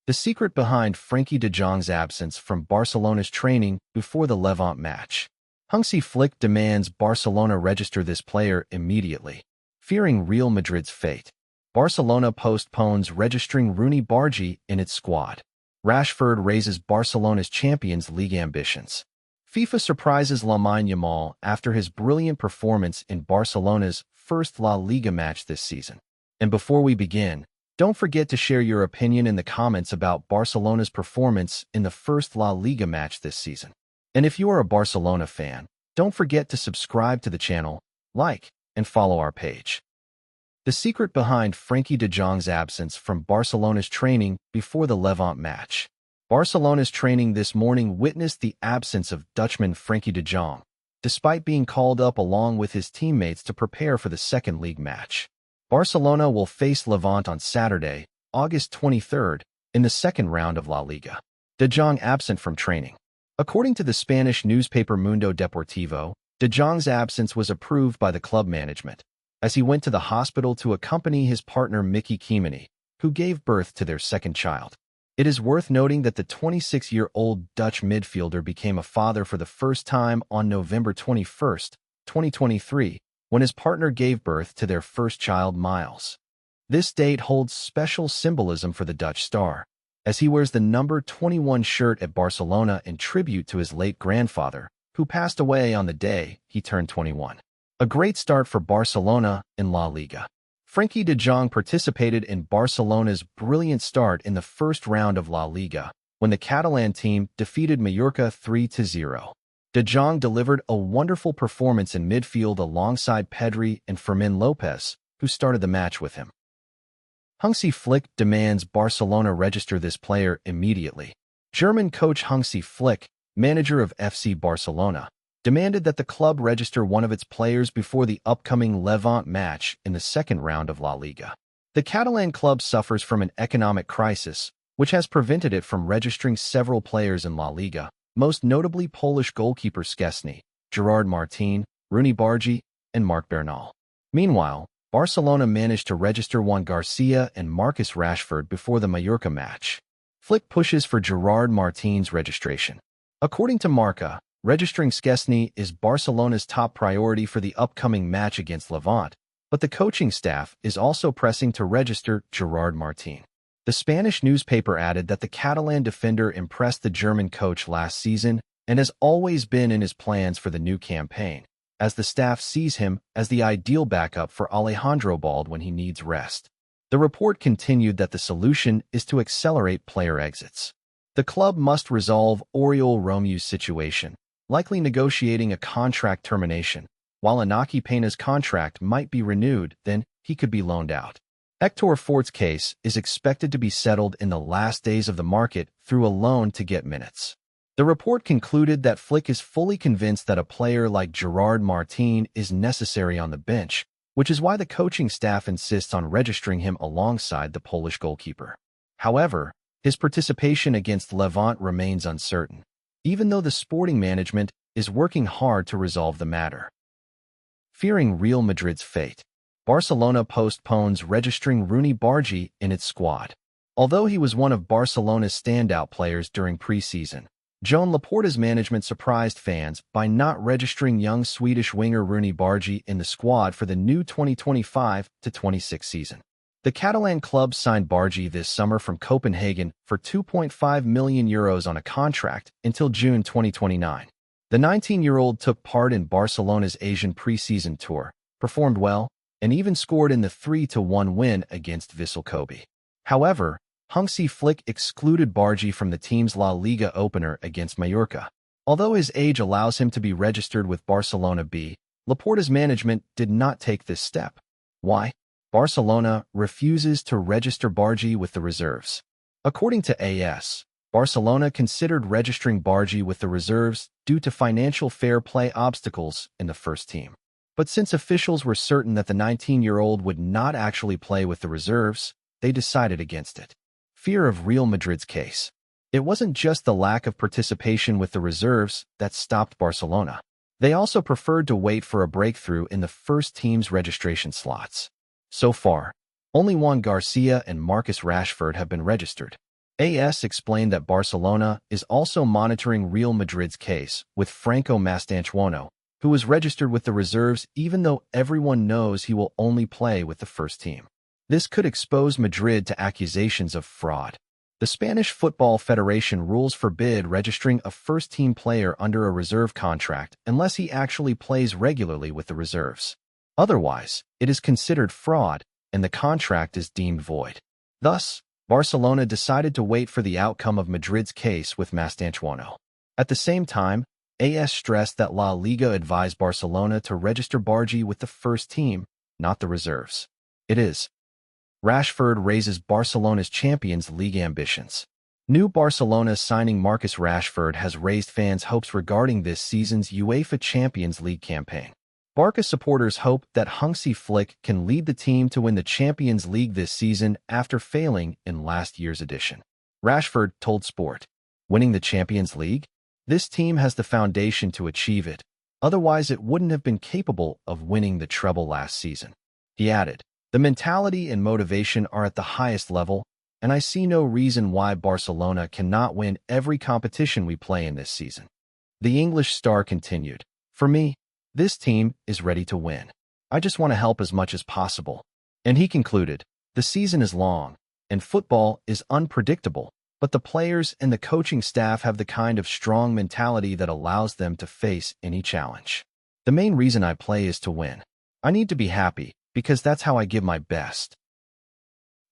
The secret behind Frenkie de Jong's absence from Barcelona's training before the Levante match. Hansi Flick demands Barcelona register this player immediately. Fearing Real Madrid's fate, Barcelona postpones registering Rooney Bargi in its squad. Rashford raises Barcelona's Champions League ambitions. FIFA surprises Lamine Yamal after his brilliant performance in Barcelona's first La Liga match this season. And before we begin, don't forget to share your opinion in the comments about Barcelona's performance in the first La Liga match this season. And if you are a Barcelona fan, don't forget to subscribe to the channel, like, and follow our page. The secret behind Frenkie de Jong's absence from Barcelona's training before the Levante match. Barcelona's training this morning witnessed the absence of Dutchman Frenkie de Jong, despite being called up along with his teammates to prepare for the second league match. Barcelona will face Levante on Saturday, August 23rd, in the second round of La Liga. De Jong absent from training. According to the Spanish newspaper Mundo Deportivo, de Jong's absence was approved by the club management, as he went to the hospital to accompany his partner Mickey Keemany, who gave birth to their second child. It is worth noting that the 26-year-old Dutch midfielder became a father for the first time on November 21, 2023, when his partner gave birth to their first child, Miles. This date holds special symbolism for the Dutch star, as he wears the number 21 shirt at Barcelona in tribute to his late grandfather, who passed away on the day he turned 21. A great start for Barcelona in La Liga. Frenkie de Jong participated in Barcelona's brilliant start in the first round of La Liga, when the Catalan team defeated Mallorca 3-0. De Jong delivered a wonderful performance in midfield alongside Pedri and Fermin Lopez, who started the match with him. Hansi Flick demands Barcelona register this player immediately. German coach Hansi Flick, manager of FC Barcelona, demanded that the club register one of its players before the upcoming Levante match in the second round of La Liga. The Catalan club suffers from an economic crisis, which has prevented it from registering several players in La Liga, most notably Polish goalkeeper Szczesny, Gerard Martin, Rooney Bargi, and Marc Bernal. Meanwhile, Barcelona managed to register Juan Garcia and Marcus Rashford before the Mallorca match. Flick pushes for Gerard Martin's registration. According to Marca, registering Szczesny is Barcelona's top priority for the upcoming match against Levante, but the coaching staff is also pressing to register Gerard Martin. The Spanish newspaper added that the Catalan defender impressed the German coach last season and has always been in his plans for the new campaign, as the staff sees him as the ideal backup for Alejandro Balde when he needs rest. The report continued that the solution is to accelerate player exits. The club must resolve Oriol Romeo's situation, likely negotiating a contract termination. While Inaki Peña's contract might be renewed, then he could be loaned out. Hector Fort's case is expected to be settled in the last days of the market through a loan to get minutes. The report concluded that Flick is fully convinced that a player like Gerard Martin is necessary on the bench, which is why the coaching staff insists on registering him alongside the Polish goalkeeper. However, his participation against Levante remains uncertain, even though the sporting management is working hard to resolve the matter. Fearing Real Madrid's fate, Barcelona postpones registering Rooney Bargi in its squad. Although he was one of Barcelona's standout players during preseason, Joan Laporta's management surprised fans by not registering young Swedish winger Rooney Bargi in the squad for the new 2025-26 season. The Catalan club signed Bargi this summer from Copenhagen for €2.5 million on a contract until June 2029. The 19-year-old took part in Barcelona's Asian preseason tour, performed well, and even scored in the 3-1 win against Vissel Kobe. However, Hansi Flick excluded Bargi from the team's La Liga opener against Mallorca. Although his age allows him to be registered with Barcelona B, Laporta's management did not take this step. Why? Barcelona refuses to register Bargi with the reserves. According to AS, Barcelona considered registering Bargi with the reserves due to financial fair play obstacles in the first team. But since officials were certain that the 19-year-old would not actually play with the reserves, they decided against it. Fear of Real Madrid's case. It wasn't just the lack of participation with the reserves that stopped Barcelona. They also preferred to wait for a breakthrough in the first team's registration slots. So far, only Juan Garcia and Marcus Rashford have been registered. AS explained that Barcelona is also monitoring Real Madrid's case with Franco Mastantuono, who was registered with the reserves even though everyone knows he will only play with the first team. This could expose Madrid to accusations of fraud. The Spanish Football Federation rules forbid registering a first-team player under a reserve contract unless he actually plays regularly with the reserves. Otherwise, it is considered fraud, and the contract is deemed void. Thus, Barcelona decided to wait for the outcome of Madrid's case with Mastantuono. At the same time, AS stressed that La Liga advised Barcelona to register Bargi with the first team, not the reserves. It is. Rashford raises Barcelona's Champions League ambitions. New Barcelona signing Marcus Rashford has raised fans' hopes regarding this season's UEFA Champions League campaign. Barca supporters hope that Hansi Flick can lead the team to win the Champions League this season after failing in last year's edition. Rashford told Sport, "Winning the Champions League? This team has the foundation to achieve it. Otherwise, it wouldn't have been capable of winning the treble last season." He added, "The mentality and motivation are at the highest level, and I see no reason why Barcelona cannot win every competition we play in this season." The English star continued, "For me, this team is ready to win. I just want to help as much as possible." And he concluded, "The season is long, and football is unpredictable, but the players and the coaching staff have the kind of strong mentality that allows them to face any challenge. The main reason I play is to win. I need to be happy, because that's how I give my best."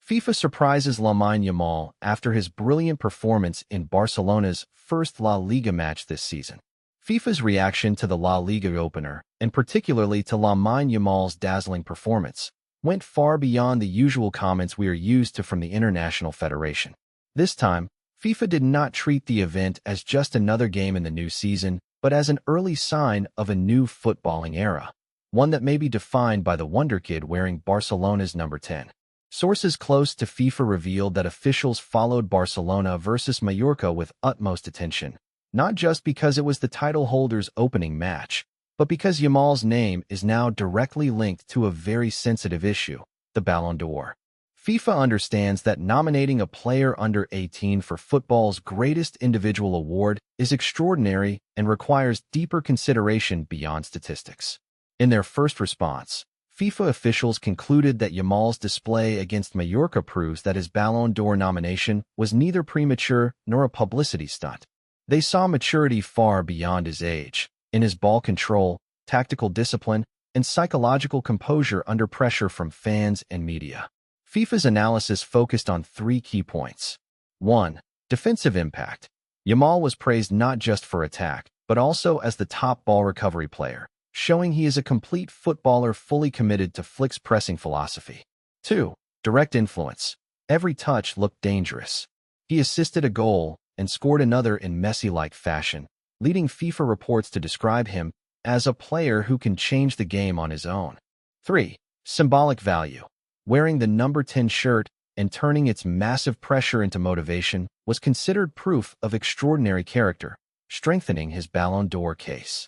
FIFA surprises Lamine Yamal after his brilliant performance in Barcelona's first La Liga match this season. FIFA's reaction to the La Liga opener, and particularly to Lamine Yamal's dazzling performance, went far beyond the usual comments we are used to from the International Federation. This time, FIFA did not treat the event as just another game in the new season, but as an early sign of a new footballing era, one that may be defined by the Wonder Kid wearing Barcelona's number 10. Sources close to FIFA revealed that officials followed Barcelona versus Mallorca with utmost attention, not just because it was the title holder's opening match, but because Yamal's name is now directly linked to a very sensitive issue, the Ballon d'Or. FIFA understands that nominating a player under 18 for football's greatest individual award is extraordinary and requires deeper consideration beyond statistics. In their first response, FIFA officials concluded that Yamal's display against Mallorca proves that his Ballon d'Or nomination was neither premature nor a publicity stunt. They saw maturity far beyond his age, in his ball control, tactical discipline, and psychological composure under pressure from fans and media. FIFA's analysis focused on 3 key points. 1. Defensive impact. Yamal was praised not just for attack, but also as the top ball recovery player, showing he is a complete footballer fully committed to Flick's pressing philosophy. 2. Direct influence. Every touch looked dangerous. He assisted a goal and scored another in Messi-like fashion, leading FIFA reports to describe him as a player who can change the game on his own. 3. Symbolic value. Wearing the number 10 shirt and turning its massive pressure into motivation was considered proof of extraordinary character, strengthening his Ballon d'Or case.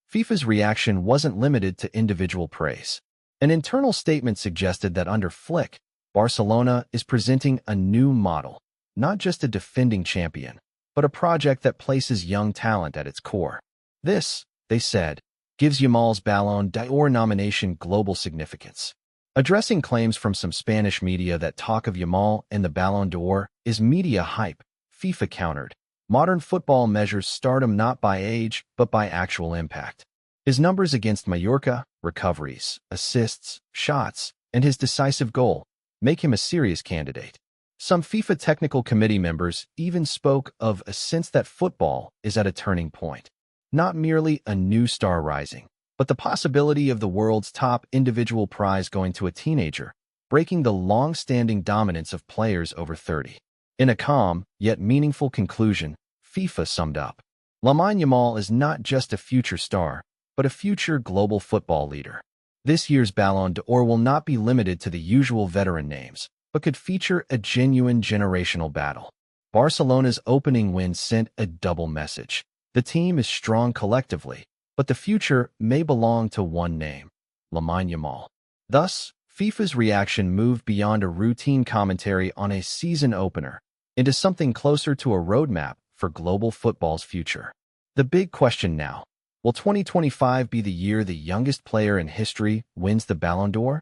FIFA's reaction wasn't limited to individual praise. An internal statement suggested that under Flick, Barcelona is presenting a new model, not just a defending champion, but a project that places young talent at its core. This, they said, gives Yamal's Ballon d'Or nomination global significance. Addressing claims from some Spanish media that talk of Yamal and the Ballon d'Or is media hype, FIFA countered, "Modern football measures stardom not by age, but by actual impact. His numbers against Mallorca, recoveries, assists, shots, and his decisive goal make him a serious candidate." Some FIFA technical committee members even spoke of a sense that football is at a turning point. Not merely a new star rising, but the possibility of the world's top individual prize going to a teenager, breaking the long-standing dominance of players over 30. In a calm, yet meaningful conclusion, FIFA summed up, "Lamine Yamal is not just a future star, but a future global football leader." This year's Ballon d'Or will not be limited to the usual veteran names, but could feature a genuine generational battle. Barcelona's opening win sent a double message. The team is strong collectively, but the future may belong to one name, Lamine Yamal. Thus, FIFA's reaction moved beyond a routine commentary on a season opener. into something closer to a roadmap for global football's future. The big question now, will 2025 be the year the youngest player in history wins the Ballon d'Or?